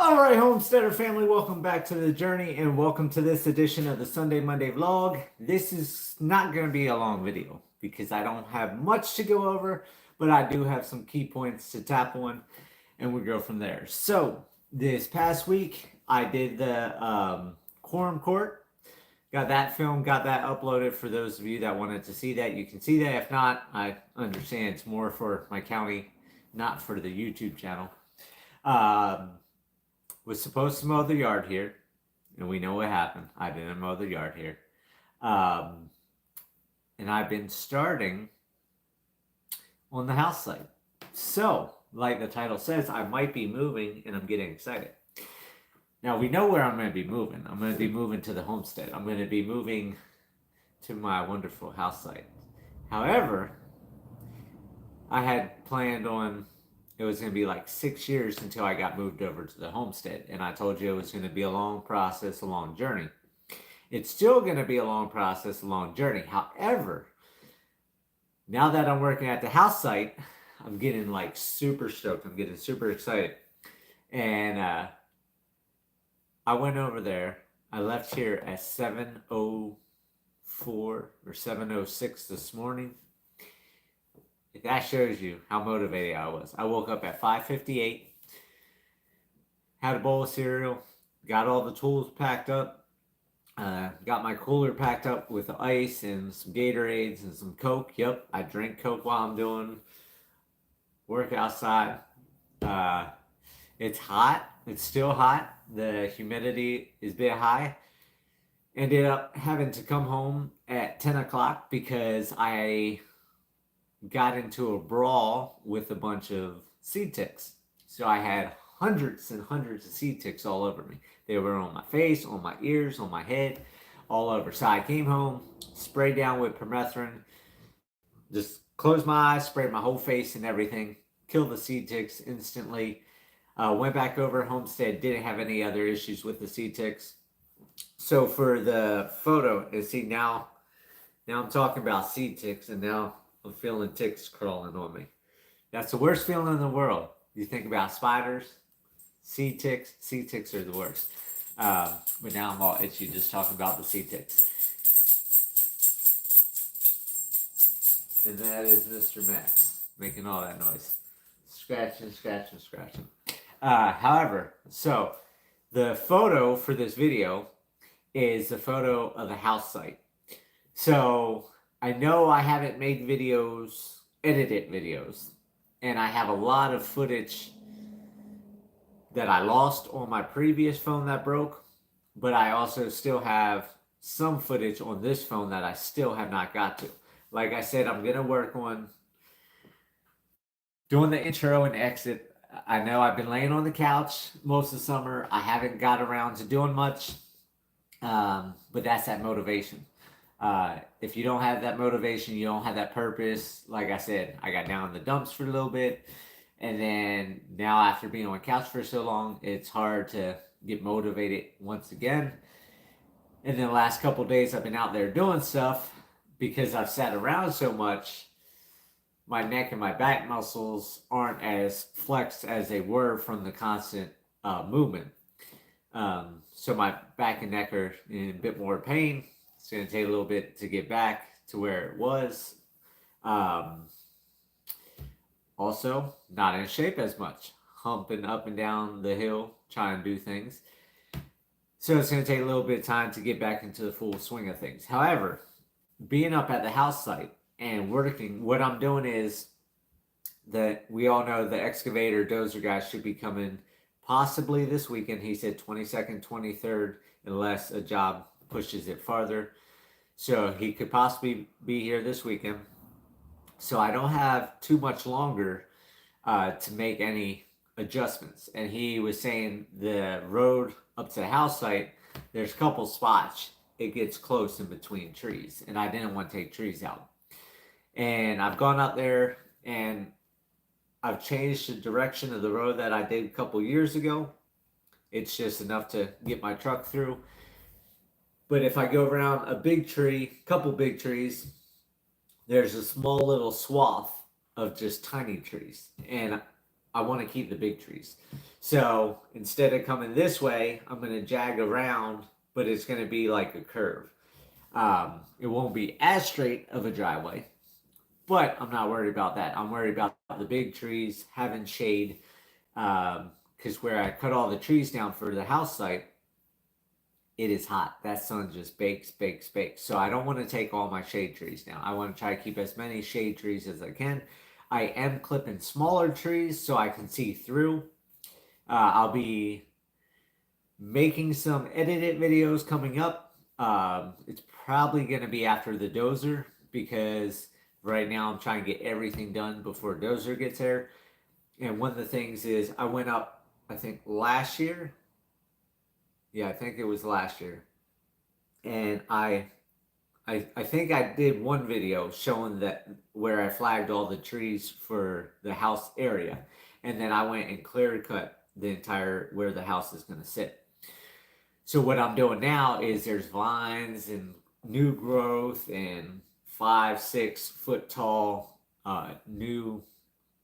All right, Homesteader family, welcome back to the journey and welcome to this edition of the Sunday Monday vlog. This is not going to be a long video because I don't have much to go over, but I do have some key points to tap on and we go from there. So, this past week I did the Quorum Court. Got that filmed, got that uploaded for those of you that wanted to see that. You can see that. If not, I understand it's more for my county, not for the YouTube channel. Was supposed to mow the yard here, and we know what happened. I didn't mow the yard here. And I've been starting on the house site. So, like the title says, I might be moving, and I'm getting excited. Now, we know where I'm going to be moving. I'm going to be moving to the homestead. I'm going to be moving to my wonderful house site. However, I had planned on it was going to be like 6 years until I got moved over to the homestead. And I told you it was going to be a long process, a long journey. It's still going to be a long process, a long journey. However, now that I'm working at the house site, I'm getting like super stoked. I'm getting super excited. And I went over there. I left here at 7:04 or 7:06 this morning. That shows you how motivated I was. I woke up at 5:58, had a bowl of cereal, got all the tools packed up, got my cooler packed up with ice and some Gatorades and some Coke. Yep, I drink Coke while I'm doing work outside. It's hot. It's still hot. The humidity is a bit high. Ended up having to come home at 10 o'clock because I got into a brawl with a bunch of seed ticks. So I had hundreds and hundreds of seed ticks all over me. They were on my face, on my ears, on my head, all over. So I came home, sprayed down with permethrin, just closed my eyes, sprayed my whole face and everything, killed the seed ticks instantly. Went back over homestead, didn't have any other issues with the seed ticks. So for the photo, and see now I'm talking about seed ticks and now I'm feeling ticks crawling on me. That's the worst feeling in the world. You think about spiders, seed ticks are the worst. But now I'm all itchy just talking about the seed ticks. And that is Mr. Max making all that noise. Scratching. However, so the photo for this video is the photo of the house site. So I know I haven't made videos, edited videos, and I have a lot of footage that I lost on my previous phone that broke, but I also still have some footage on this phone that I still have not got to. Like I said, I'm going to work on doing the intro and exit. I know I've been laying on the couch most of the summer. I haven't got around to doing much, but that's that motivation. If you don't have that motivation, you don't have that purpose. Like I said, I got down in the dumps for a little bit. And then now after being on the couch for so long, it's hard to get motivated once again. And then the last couple of days I've been out there doing stuff because I've sat around so much. My neck and my back muscles aren't as flexed as they were from the constant movement. So my back and neck are in a bit more pain. It's going to take a little bit to get back to where it was. Also, not in shape as much. Humping up and down the hill, trying to do things. So it's going to take a little bit of time to get back into the full swing of things. However, being up at the house site and working, what I'm doing is that we all know the excavator dozer guy should be coming possibly this weekend. He said 22nd, 23rd, unless a job pushes it farther. So he could possibly be here this weekend. So I don't have too much longer to make any adjustments. And he was saying the road up to the house site, there's a couple spots. It gets close in between trees. And I didn't want to take trees out. And I've gone up there and I've changed the direction of the road that I did a couple years ago. It's just enough to get my truck through. But if I go around a big tree, couple big trees, there's a small little swath of just tiny trees. And I want to keep the big trees. So instead of coming this way, I'm going to jag around, but it's going to be like a curve. It won't be as straight of a driveway, but I'm not worried about that. I'm worried about the big trees having shade, because where I cut all the trees down for the house site, it is hot. That sun just bakes, bakes, bakes. So I don't want to take all my shade trees down. I want to try to keep as many shade trees as I can. I am clipping smaller trees so I can see through. I'll be making some edited videos coming up. It's probably going to be after the dozer, because right now I'm trying to get everything done before dozer gets there. And one of the things is I went up, I think last year. Yeah, I think it was last year. And I think I did one video showing that where I flagged all the trees for the house area. And then I went and clear cut the entire where the house is going to sit. So what I'm doing now is there's vines and new growth and 5-6 foot tall new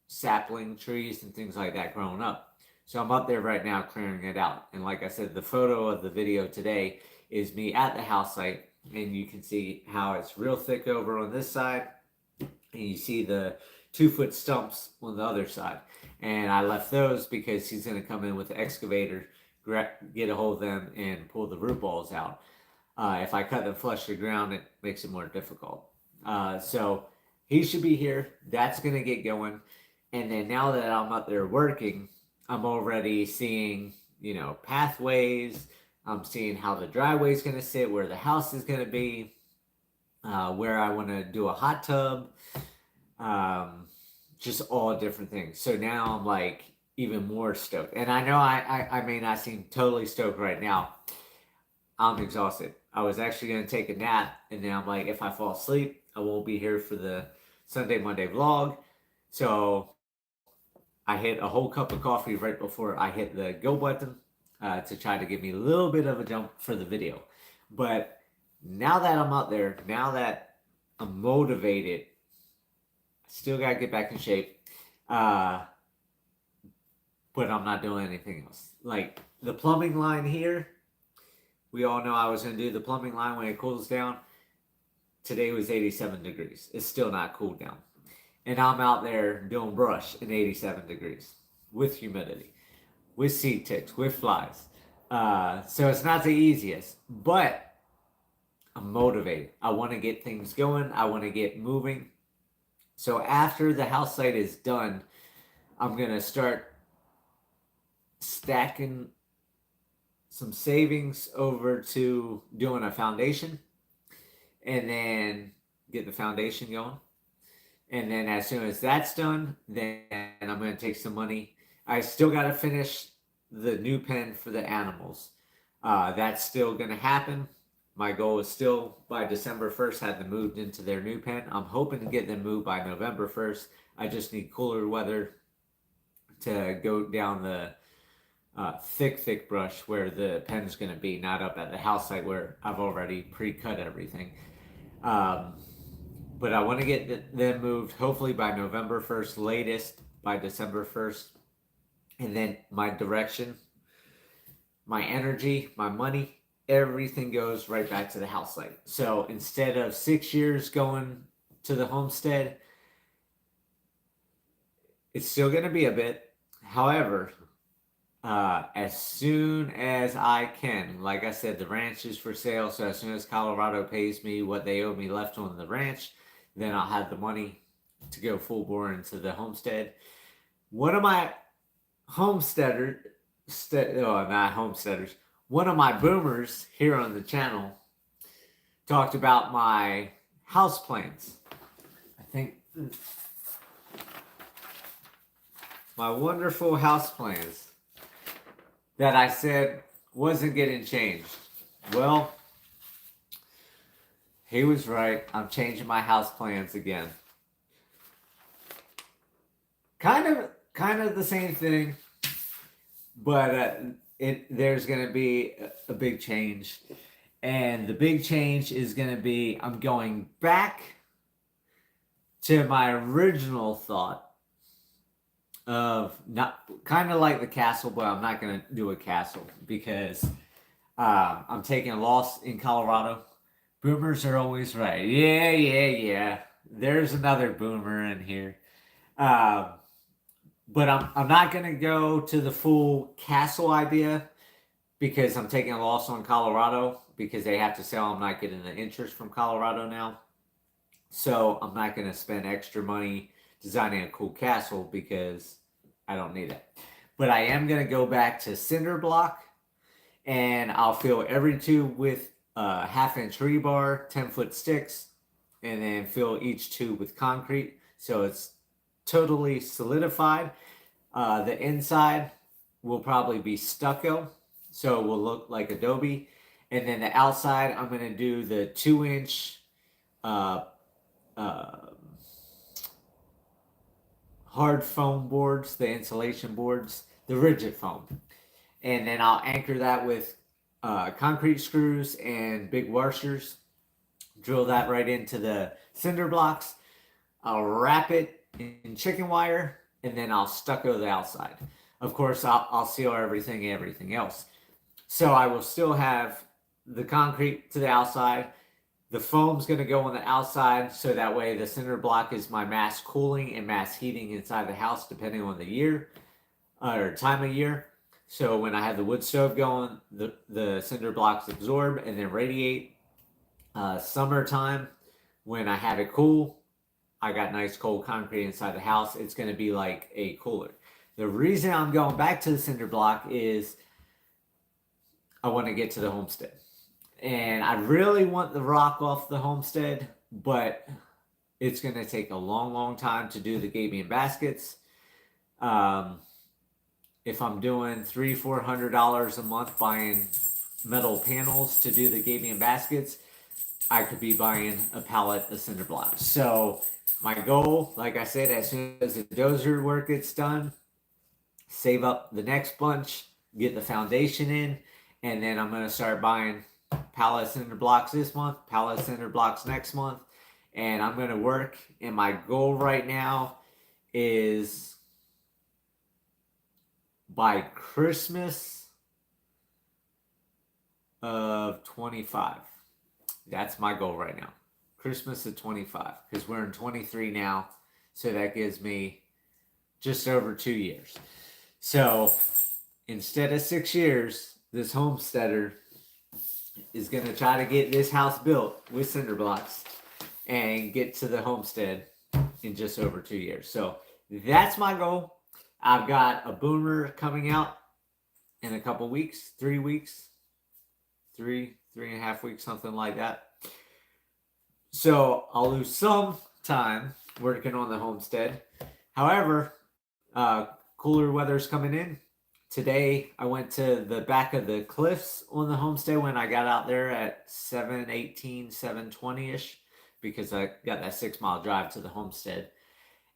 sapling trees and things like that growing up. So I'm up there right now clearing it out. And like I said, the photo of the video today is me at the house site, and you can see how it's real thick over on this side, and you see the 2-foot stumps on the other side. And I left those because he's going to come in with the excavator, get a hold of them, and pull the root balls out. If I cut them flush to the ground, it makes it more difficult. So he should be here. That's going to get going. And then now that I'm up there working, I'm already seeing, pathways. I'm seeing how the driveway is going to sit, where the house is going to be, where I want to do a hot tub, just all different things. So now I'm like even more stoked. And I know I may not seem totally stoked right now. I'm exhausted. I was actually going to take a nap, and then I'm like, if I fall asleep, I won't be here for the Sunday, Monday vlog. So I hit a whole cup of coffee right before I hit the go button to try to give me a little bit of a jump for the video. But now that I'm out there, now that I'm motivated, I still got to get back in shape. But I'm not doing anything else. Like the plumbing line here, we all know I was going to do the plumbing line when it cools down. Today was 87 degrees. It's still not cooled down. And I'm out there doing brush in 87 degrees with humidity, with seed ticks, with flies. So it's not the easiest, but I'm motivated. I want to get things going. I want to get moving. So after the house site is done, I'm going to start stacking some savings over to doing a foundation, and then get the foundation going. And then as soon as that's done, then I'm going to take some money. I still got to finish the new pen for the animals. That's still going to happen. My goal is still by December 1st have them moved into their new pen. I'm hoping to get them moved by November 1st. I just need cooler weather to go down the thick brush where the pen's going to be, not up at the house site where I've already pre-cut everything. But I want to get them moved hopefully by November 1st, latest by December 1st. And then my direction, my energy, my money, everything goes right back to the house site. So instead of 6 years going to the homestead, it's still going to be a bit. However, as soon as I can, like I said, the ranch is for sale. So as soon as Colorado pays me what they owe me left on the ranch, then I'll have the money to go full bore into the homestead. One of my homesteaders, not homesteaders, one of my boomers here on the channel talked about my house plans. I think my wonderful house plans that I said wasn't getting changed. Well, he was right. I'm changing my house plans again. Kind of the same thing, but there's going to be a big change. And the big change is going to be I'm going back to my original thought of not kind of like the castle, but I'm not going to do a castle because I'm taking a loss in Colorado. Boomers are always right. Yeah, yeah, yeah. There's another boomer in here. Um, but I'm not going to go to the full castle idea because I'm taking a loss on Colorado because they have to sell. I'm not getting the interest from Colorado now. So I'm not going to spend extra money designing a cool castle because I don't need it. But I am going to go back to cinder block and I'll fill every tube with a half-inch rebar, 10-foot sticks, and then fill each tube with concrete so it's totally solidified. The inside will probably be stucco, so it will look like adobe. And then the outside, I'm going to do the 2-inch uh, uh, hard foam boards, the insulation boards, the rigid foam. And then I'll anchor that with concrete screws and big washers. Drill that right into the cinder blocks. I'll wrap it in chicken wire and then I'll stucco the outside. Of course, I'll seal everything else. So I will still have the concrete to the outside. The foam's going to go on the outside so that way the cinder block is my mass cooling and mass heating inside the house depending on the year or time of year. So when I have the wood stove going, the cinder blocks absorb and then radiate. Summertime, when I have it cool, I got nice cold concrete inside the house. It's going to be like a cooler. The reason I'm going back to the cinder block is I want to get to the homestead. And I really want the rock off the homestead, but it's going to take a long, long time to do the gabion baskets. If I'm doing $300-400 a month buying metal panels to do the gabion baskets, I could be buying a pallet of cinder blocks. So my goal, like I said, as soon as the dozer work gets done, save up the next bunch, get the foundation in, and then I'm going to start buying pallet cinder blocks this month, pallet cinder blocks next month, and I'm going to work. And my goal right now is by Christmas of 25. That's my goal right now. Christmas of 25, because we're in 23 now, so that gives me just over 2 years. So instead of 6 years, this homesteader is going to try to get this house built with cinder blocks and get to the homestead in just over 2 years. So that's my goal. I've got a boomer coming out in a couple weeks, 3 weeks, 3.5 weeks, something like that. So I'll lose some time working on the homestead. However, cooler weather's coming in. Today, I went to the back of the cliffs on the homestead when I got out there at 7:18, 7:20-ish, because I got that 6-mile drive to the homestead.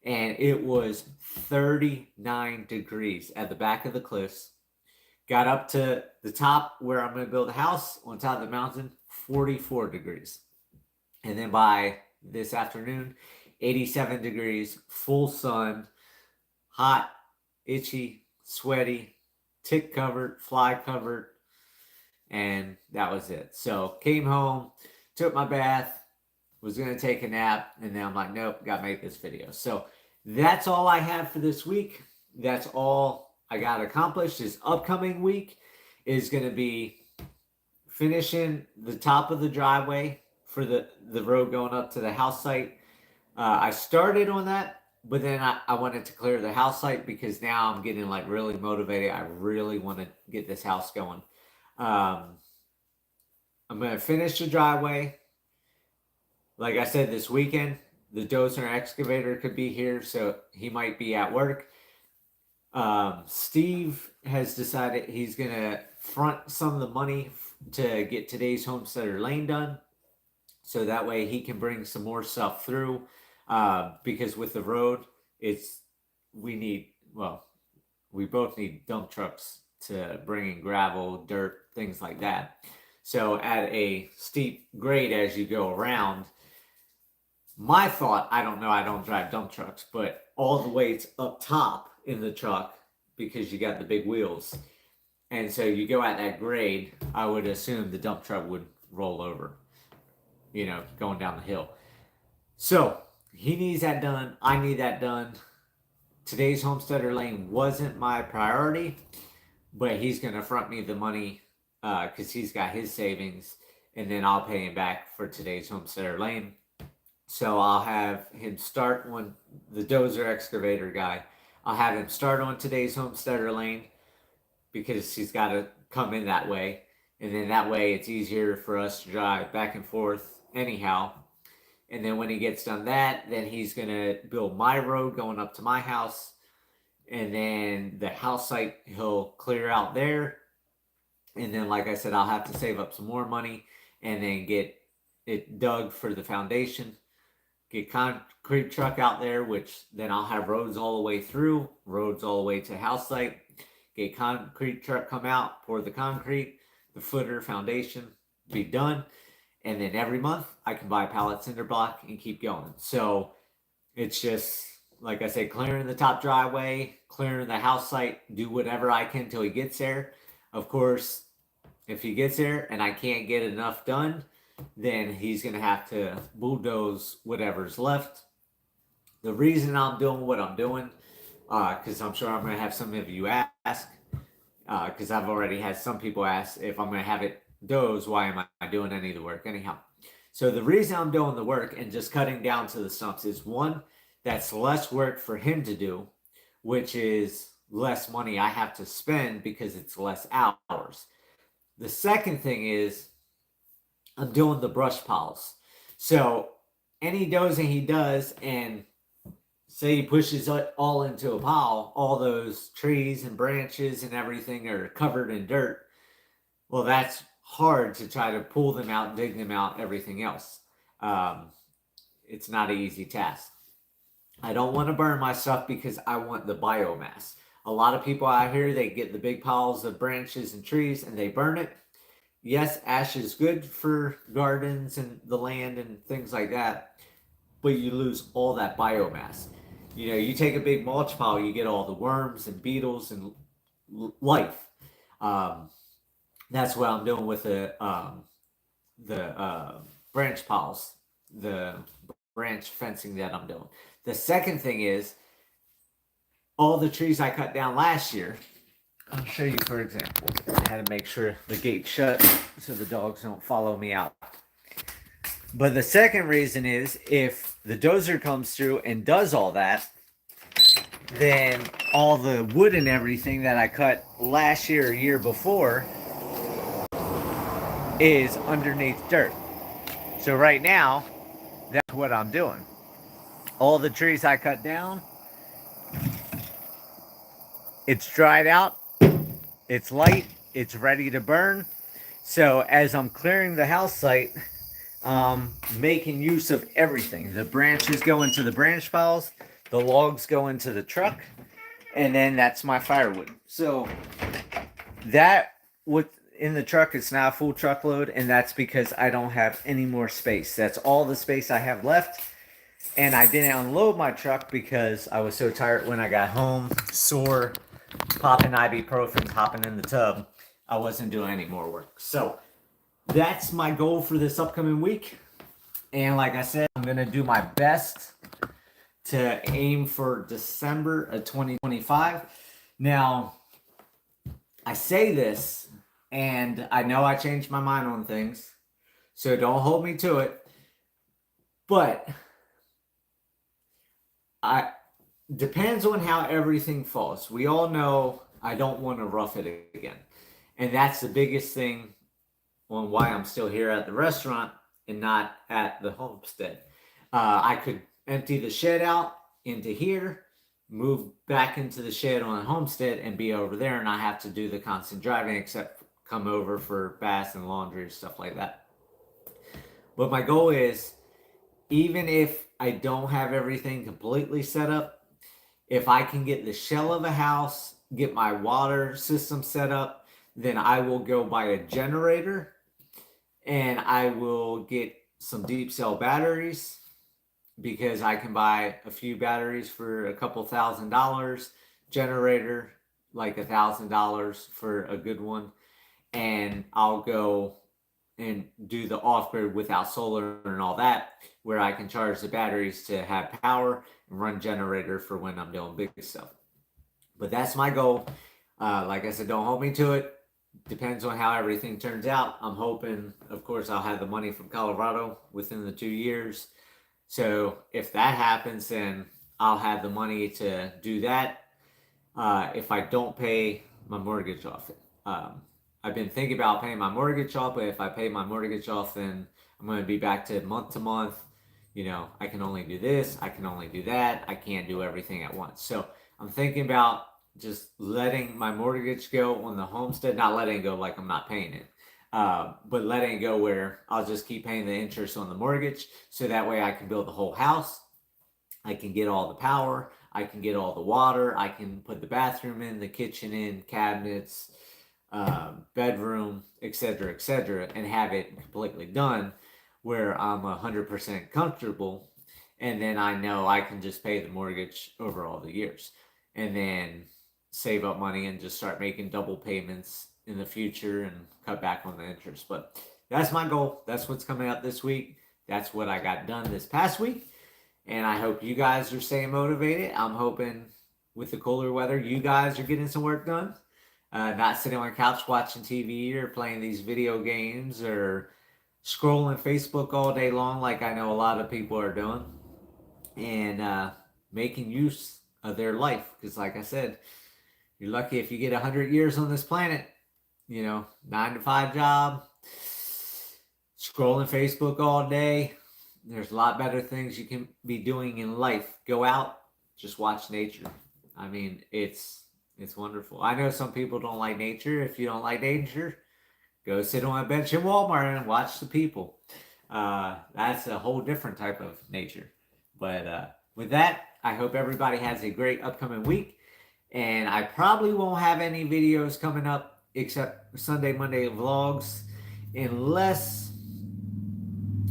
And it was 39 degrees at the back of the cliffs. Got up to the top where I'm going to build a house on top of the mountain, 44 degrees. And then by this afternoon, 87 degrees, full sun, hot, itchy, sweaty, tick covered, fly covered, and that was it. So came home, took my bath, was going to take a nap, and then I'm like, nope, got to make this video. So that's all I have for this week. That's all I got accomplished. This upcoming week is going to be finishing the top of the driveway for the road going up to the house site. I started on that, but then I wanted to clear the house site because now I'm getting like really motivated. I really want to get this house going. I'm going to finish the driveway. Like I said, this weekend, the dozer excavator could be here, so he might be at work. Steve has decided he's going to front some of the money to get today's Homesteader Lane done. So that way he can bring some more stuff through. Because with the road, we both need dump trucks to bring in gravel, dirt, things like that. So at a steep grade as you go around, my thought, I don't know, I don't drive dump trucks, but all the weights up top in the truck because you got the big wheels. And so you go at that grade, I would assume the dump truck would roll over, going down the hill. So he needs that done. I need that done. Today's Homesteader Lane wasn't my priority, but he's going to front me the money because he's got his savings, and then I'll pay him back for today's Homesteader Lane. So I'll have him start on the dozer excavator guy. I'll have him start on today's Homesteader Lane because he's got to come in that way. And then that way it's easier for us to drive back and forth anyhow. And then when he gets done that, then he's going to build my road going up to my house. And then the house site, he'll clear out there. And then, like I said, I'll have to save up some more money and then get it dug for the foundation. Get concrete truck out there, which then I'll have roads all the way through, roads all the way to house site. Get concrete truck come out, pour the concrete, the footer, foundation, be done. And then every month I can buy a pallet cinder block and keep going. So it's just, like I said, clearing the top driveway, clearing the house site, do whatever I can till he gets there. Of course, if he gets there and I can't get enough done, then he's going to have to bulldoze whatever's left. The reason I'm doing what I'm doing, because I'm sure I'm going to have some of you ask, because I've already had some people ask if I'm going to have it doze, why am I doing any of the work anyhow? So the reason I'm doing the work and just cutting down to the stumps is, one, that's less work for him to do, which is less money I have to spend because it's less hours. The second thing is I'm doing the brush piles. So any dozing he does, and say he pushes it all into a pile, all those trees and branches and everything are covered in dirt. Well, that's hard to try to pull them out, dig them out, everything else. It's not an easy task. I don't want to burn my stuff because I want the biomass. A lot of people out here, they get the big piles of branches and trees and they burn it. Yes, ash is good for gardens and the land and things like that, but you lose all that biomass. You take a big mulch pile, you get all the worms and beetles and life. That's what I'm doing with the branch piles, the branch fencing that I'm doing. The second thing is all the trees I cut down last year. I'll show you, for example. I had to make sure the gate's shut so the dogs don't follow me out. But the second reason is if the dozer comes through and does all that, then all the wood and everything that I cut last year or year before is underneath dirt. So right now, that's what I'm doing. All the trees I cut down, it's dried out, it's light, it's ready to burn. So as I'm clearing the house site, making use of everything. The branches go into the branch piles, the logs go into the truck, and then that's my firewood. So that in the truck, it's not a full truckload, and that's because I don't have any more space. That's all the space I have left. And I didn't unload my truck because I was so tired when I got home, sore, popping ibuprofen, hopping in the tub. I wasn't doing any more work. So that's my goal for this upcoming week. And like I said, I'm going to do my best to aim for December of 2025. Now, I say this, and I know I changed my mind on things, so don't hold me to it. But depends on how everything falls. We all know I don't want to rough it again. And that's the biggest thing on why I'm still here at the restaurant and not at the homestead. I could empty the shed out into here, move back into the shed on the homestead and be over there, and not have to do the constant driving except come over for baths and laundry and stuff like that. But my goal is, even if I don't have everything completely set up, if I can get the shell of a house, get my water system set up, then I will go buy a generator and I will get some deep cell batteries, because I can buy a few batteries for a couple $1,000 generator, like $1,000 for a good one, and I'll go and do the off-grid without solar and all that, where I can charge the batteries to have power and run generator for when I'm doing big stuff. But that's my goal. Like I said, don't hold me to it. Depends on how everything turns out. I'm hoping, of course, I'll have the money from Colorado within the 2 years. So if that happens, then I'll have the money to do that. If I don't pay my mortgage off, I've been thinking about paying my mortgage off, but if I pay my mortgage off, then I'm going to be back to month. You know, I can only do this, I can only do that, I can't do everything at once. So I'm thinking about just letting my mortgage go on the homestead, not letting it go like I'm not paying it, but letting it go where I'll just keep paying the interest on the mortgage, so that way I can build the whole house. I can get all the power, I can get all the water, I can put the bathroom in, the kitchen in, cabinets, bedroom, etc., and have it completely done where I'm 100% comfortable, and then I know I can just pay the mortgage over all the years, and then save up money and just start making double payments in the future and cut back on the interest. But that's my goal. That's what's coming up this week. That's what I got done this past week, and I hope you guys are staying motivated. I'm hoping with the cooler weather, you guys are getting some work done. Not sitting on a couch watching TV or playing these video games or scrolling Facebook all day long like I know a lot of people are doing, and making use of their life. Because like I said, you're lucky if you get 100 years on this planet. You know, 9-to-5 job, scrolling Facebook all day. There's a lot better things you can be doing in life. Go out, just watch nature. I mean, it's wonderful. I know some people don't like nature. If you don't like nature, go sit on a bench in Walmart and watch the people. That's a whole different type of nature. But with that, I hope everybody has a great upcoming week. And I probably won't have any videos coming up except Sunday, Monday vlogs. Unless,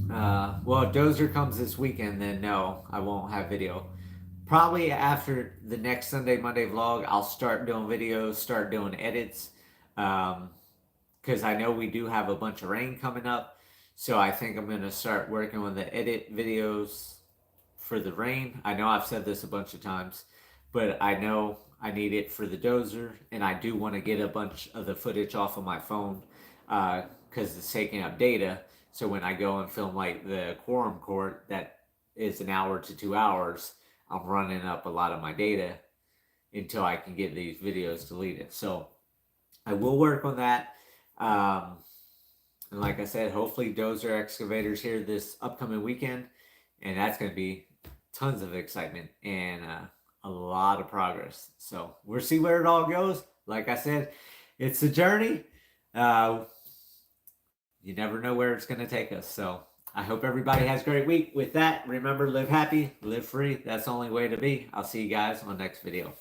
well, Dozer comes this weekend, then no, I won't have video. Probably after the next Sunday, Monday vlog, I'll start doing videos, start doing edits. Because I know we do have a bunch of rain coming up. So I think I'm going to start working on the edit videos for the rain. I know I've said this a bunch of times, but I know I need it for the dozer. And I do want to get a bunch of the footage off of my phone because it's taking up data. So when I go and film like the quorum court, that is an hour to 2 hours, I'm running up a lot of my data until I can get these videos deleted. So I will work on that. And like I said, hopefully dozer excavators here this upcoming weekend. And that's going to be tons of excitement and a lot of progress. So we'll see where it all goes. Like I said, it's a journey. You never know where it's going to take us. So I hope everybody has a great week. With that, remember, live happy, live free. That's the only way to be. I'll see you guys on the next video.